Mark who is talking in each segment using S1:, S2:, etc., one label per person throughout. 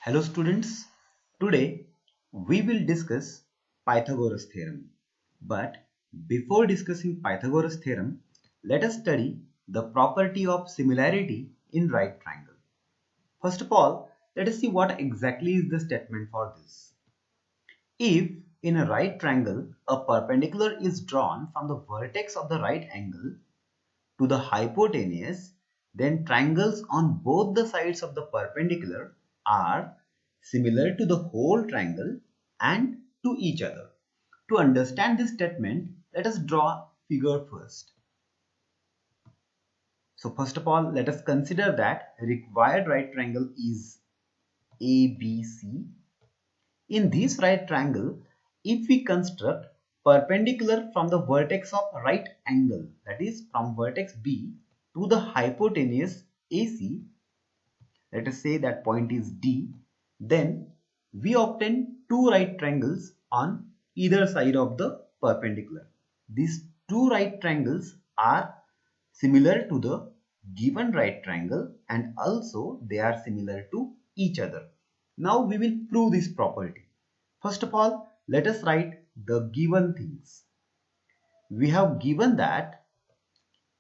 S1: Hello students, today we will discuss Pythagoras theorem. But before discussing Pythagoras theorem, let us study the property of similarity in right triangle. First of all, let us see what exactly is the statement for this. If in a right triangle a perpendicular is drawn from the vertex of the right angle to the hypotenuse, then triangles on both the sides of the perpendicular are similar to the whole triangle and to each other. To understand this statement, let us draw a figure first. So first of all, let us consider that required right triangle is ABC. In this right triangle, if we construct perpendicular from the vertex of right angle, that is from vertex B to the hypotenuse AC, let us say that point is D, then we obtain two right triangles on either side of the perpendicular. These two right triangles are similar to the given right triangle and also they are similar to each other. Now we will prove this property. First of all, let us write the given things. We have given that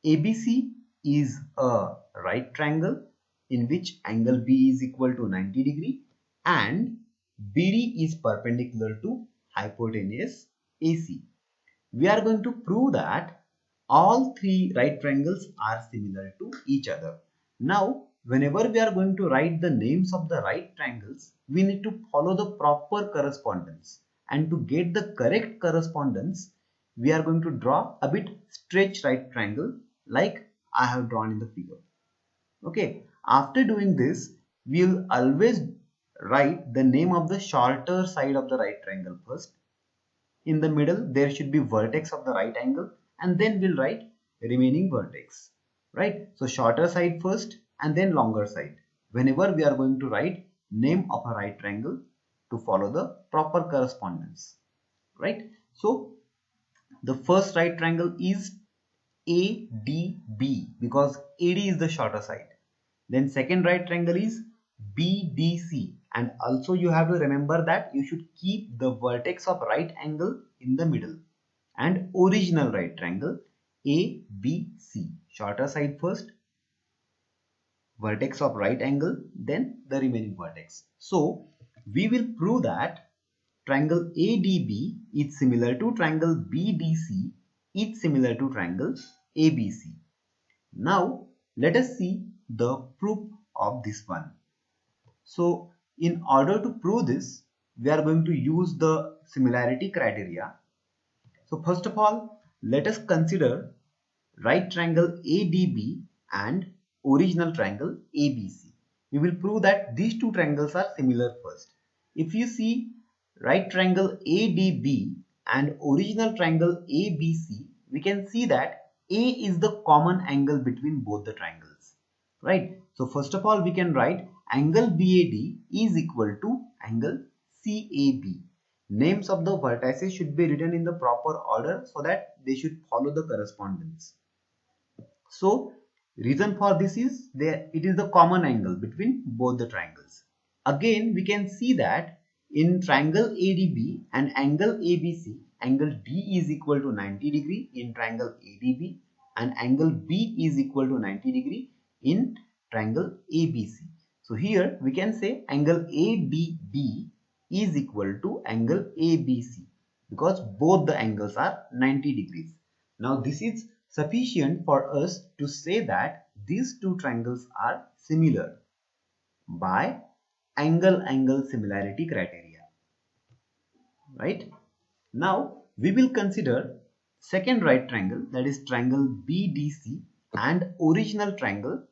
S1: ABC is a right triangle in which angle B is equal to 90 degree and BD is perpendicular to hypotenuse AC. We are going to prove that all three right triangles are similar to each other. Now, whenever we are going to write the names of the right triangles, we need to follow the proper correspondence. And to get the correct correspondence, we are going to draw a bit stretched right triangle like I have drawn in the figure. Okay, after doing this, we will always write the name of the shorter side of the right triangle first. In the middle, there should be vertex of the right angle and then we'll write remaining vertex, right? So shorter side first and then longer side. Whenever we are going to write name of a right triangle to follow the proper correspondence, right? So the first right triangle is ADB because AD is the shorter side. Then second right triangle is BDC, and also you have to remember that you should keep the vertex of right angle in the middle. And original right triangle ABC, shorter side first, vertex of right angle, then the remaining vertex. So we will prove that triangle ADB is similar to triangle BDC is similar to triangle ABC. Now let us see the proof of this one. So in order to prove this, we are going to use the similarity criteria. So first of all, let us consider right triangle ADB and original triangle ABC. We will prove that these two triangles are similar first. If you see right triangle ADB and original triangle ABC, we can see that A is the common angle between both the triangles, right? So first of all, we can write angle BAD is equal to angle CAB. Names of the vertices should be written in the proper order so that they should follow the correspondence. So reason for this is that it is the common angle between both the triangles. Again, we can see that in triangle ADB and angle ABC, angle D is equal to 90 degree in triangle ADB and angle B is equal to 90 degree in triangle ABC. So here we can say angle ADB is equal to angle ABC because both the angles are 90 degrees. Now this is sufficient for us to say that these two triangles are similar by angle-angle similarity criteria, right? Now we will consider second right triangle, that is triangle BDC and original triangle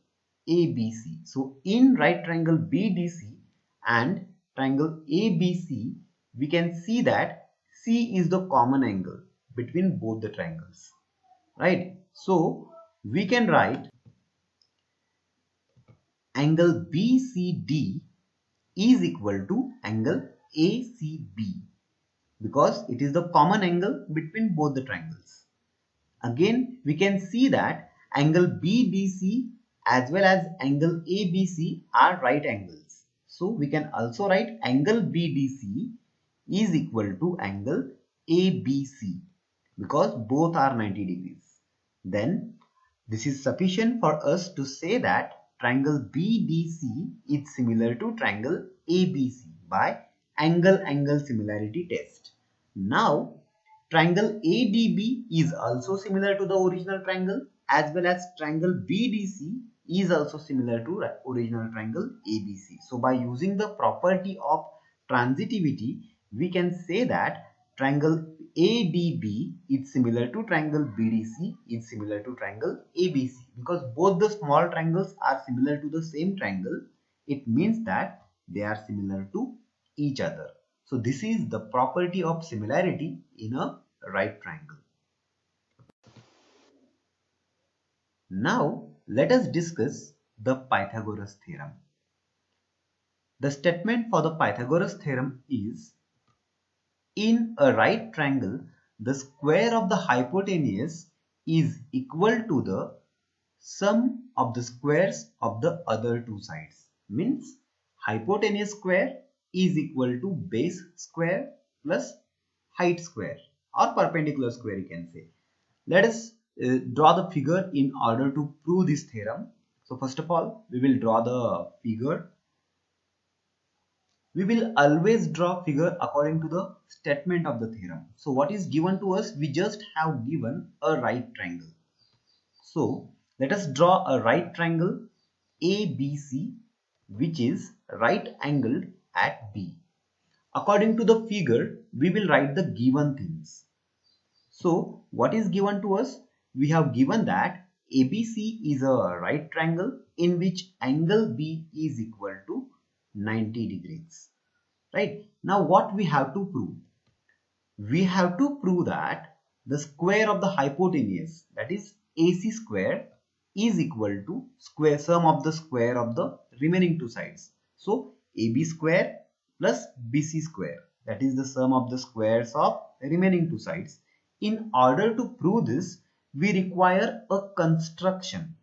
S1: ABC. So in right triangle BDC and triangle ABC, we can see that C is the common angle between both the triangles, right? So we can write angle BCD is equal to angle ACB because it is the common angle between both the triangles. Again, we can see that angle BDC as well as angle ABC are right angles. So we can also write angle BDC is equal to angle ABC because both are 90 degrees. Then this is sufficient for us to say that triangle BDC is similar to triangle ABC by angle-angle similarity test. Now triangle ADB is also similar to the original triangle, as well as triangle BDC is also similar to original triangle ABC. So by using the property of transitivity, we can say that triangle ADB is similar to triangle BDC is similar to triangle ABC, because both the small triangles are similar to the same triangle. It means that they are similar to each other. So this is the property of similarity in a right triangle. Now let us discuss the Pythagoras theorem. The statement for the Pythagoras theorem is: in a right triangle, the square of the hypotenuse is equal to the sum of the squares of the other two sides. Means hypotenuse square is equal to base square plus height square or perpendicular square, you can say. Let us draw the figure in order to prove this theorem. So first of all, we will draw the figure. We will always draw figure according to the statement of the theorem. So what is given to us? We just have given a right triangle. So let us draw a right triangle ABC, which is right angled at B. According to the figure, we will write the given things. So what is given to us? We have given that ABC is a right triangle in which angle B is equal to 90 degrees. Right? Now what we have to prove? We have to prove that the square of the hypotenuse, that is AC square, is equal to sum of the square of the remaining two sides. So AB square plus BC square, that is the sum of the squares of remaining two sides. In order to prove this, we require a construction.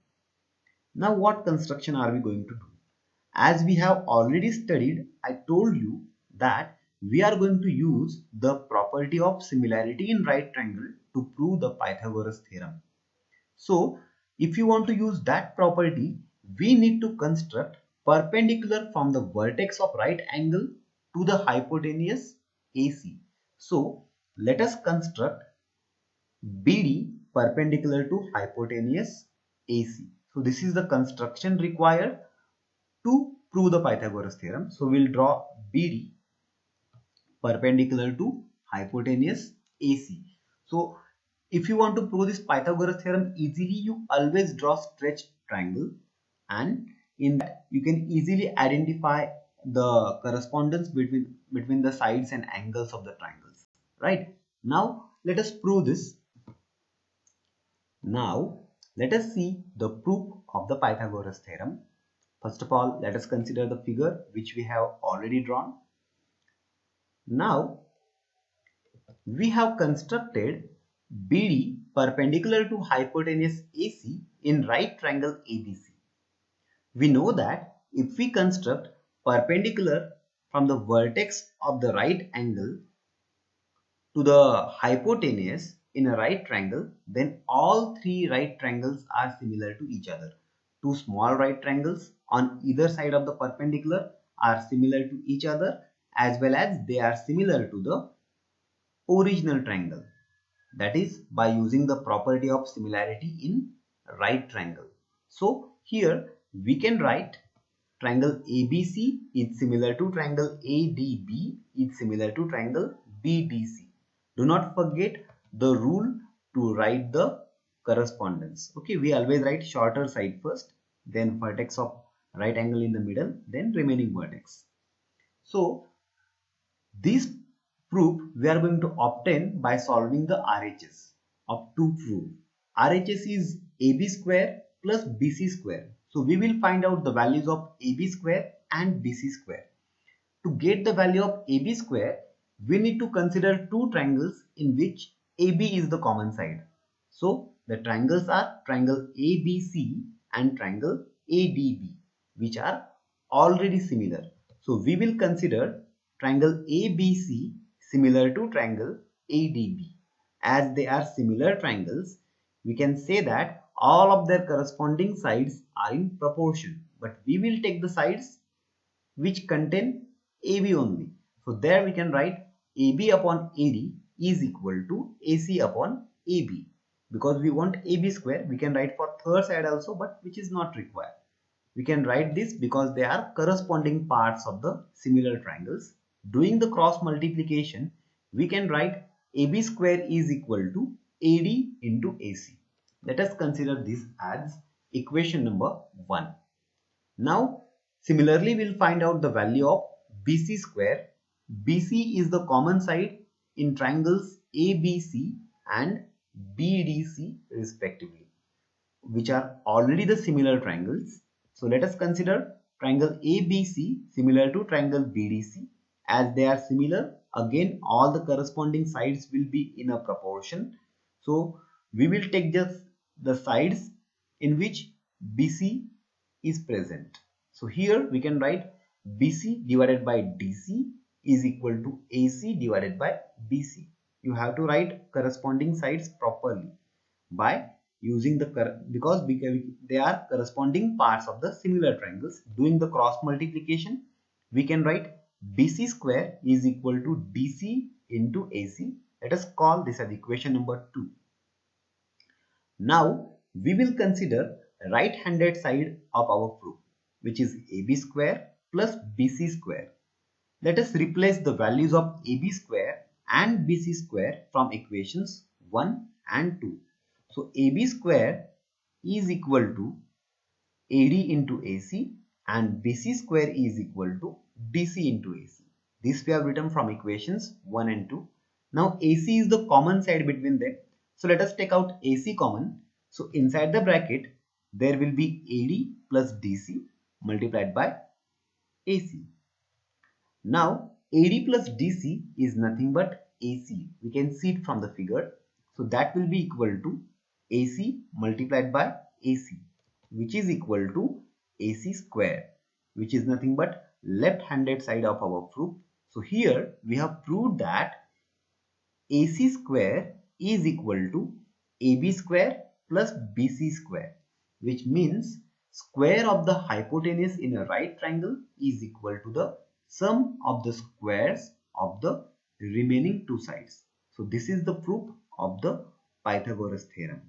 S1: Now what construction are we going to do? As we have already studied, I told you that we are going to use the property of similarity in right triangle to prove the Pythagoras theorem. So if you want to use that property, we need to construct perpendicular from the vertex of right angle to the hypotenuse AC. So let us construct BD perpendicular to hypotenuse AC. So this is the construction required to prove the Pythagoras theorem. So we'll draw BD perpendicular to hypotenuse AC. So if you want to prove this Pythagoras theorem easily, you always draw stretched triangle, and in that you can easily identify the correspondence between the sides and angles of the triangles. Right? Now let us prove this. Now let us see the proof of the Pythagoras theorem. First of all, let us consider the figure which we have already drawn. Now we have constructed BD perpendicular to hypotenuse AC in right triangle ABC. We know that if we construct perpendicular from the vertex of the right angle to the hypotenuse in a right triangle, then all three right triangles are similar to each other. Two small right triangles on either side of the perpendicular are similar to each other, as well as they are similar to the original triangle. That is by using the property of similarity in right triangle. So here we can write triangle ABC is similar to triangle ADB is similar to triangle BDC. Do not forget the rule to write the correspondence. Okay, we always write shorter side first, then vertex of right angle in the middle, then remaining vertex. So this proof we are going to obtain by solving the RHS of two proofs. RHS is AB square plus BC square. So we will find out the values of AB square and BC square. To get the value of AB square, we need to consider two triangles in which AB is the common side. So the triangles are triangle ABC and triangle ADB, which are already similar. So we will consider triangle ABC similar to triangle ADB. As they are similar triangles, we can say that all of their corresponding sides are in proportion. But we will take the sides which contain AB only. So there we can write AB upon AD is equal to AC upon AB. Because we want AB square, we can write for third side also, but which is not required. We can write this because they are corresponding parts of the similar triangles. Doing the cross multiplication, we can write AB square is equal to AD into AC. Let us consider this as equation number 1. Now, similarly, we'll find out the value of BC square. BC is the common side in triangles ABC and BDC respectively, which are already the similar triangles. So let us consider triangle ABC similar to triangle BDC. As they are similar, again all the corresponding sides will be in a proportion. So we will take just the sides in which BC is present. So here we can write BC divided by DC is equal to AC divided by BC. You have to write corresponding sides properly by using the because they are corresponding parts of the similar triangles. Doing the cross multiplication, we can write BC square is equal to DC into AC. Let us call this as equation number 2. Now we will consider right-handed side of our proof, which is AB square plus BC square. Let us replace the values of AB square and BC square from equations 1 and 2. So AB square is equal to AD into AC and BC square is equal to DC into AC. This we have written from equations 1 and 2. Now AC is the common side between them. So let us take out AC common. So inside the bracket there will be AD plus DC multiplied by AC. Now AD plus DC is nothing but AC. We can see it from the figure. So that will be equal to AC multiplied by AC, which is equal to AC square, which is nothing but left-handed side of our proof. So here we have proved that AC square is equal to AB square plus BC square, which means square of the hypotenuse in a right triangle is equal to the sum of the squares of the remaining two sides. So this is the proof of the Pythagoras theorem.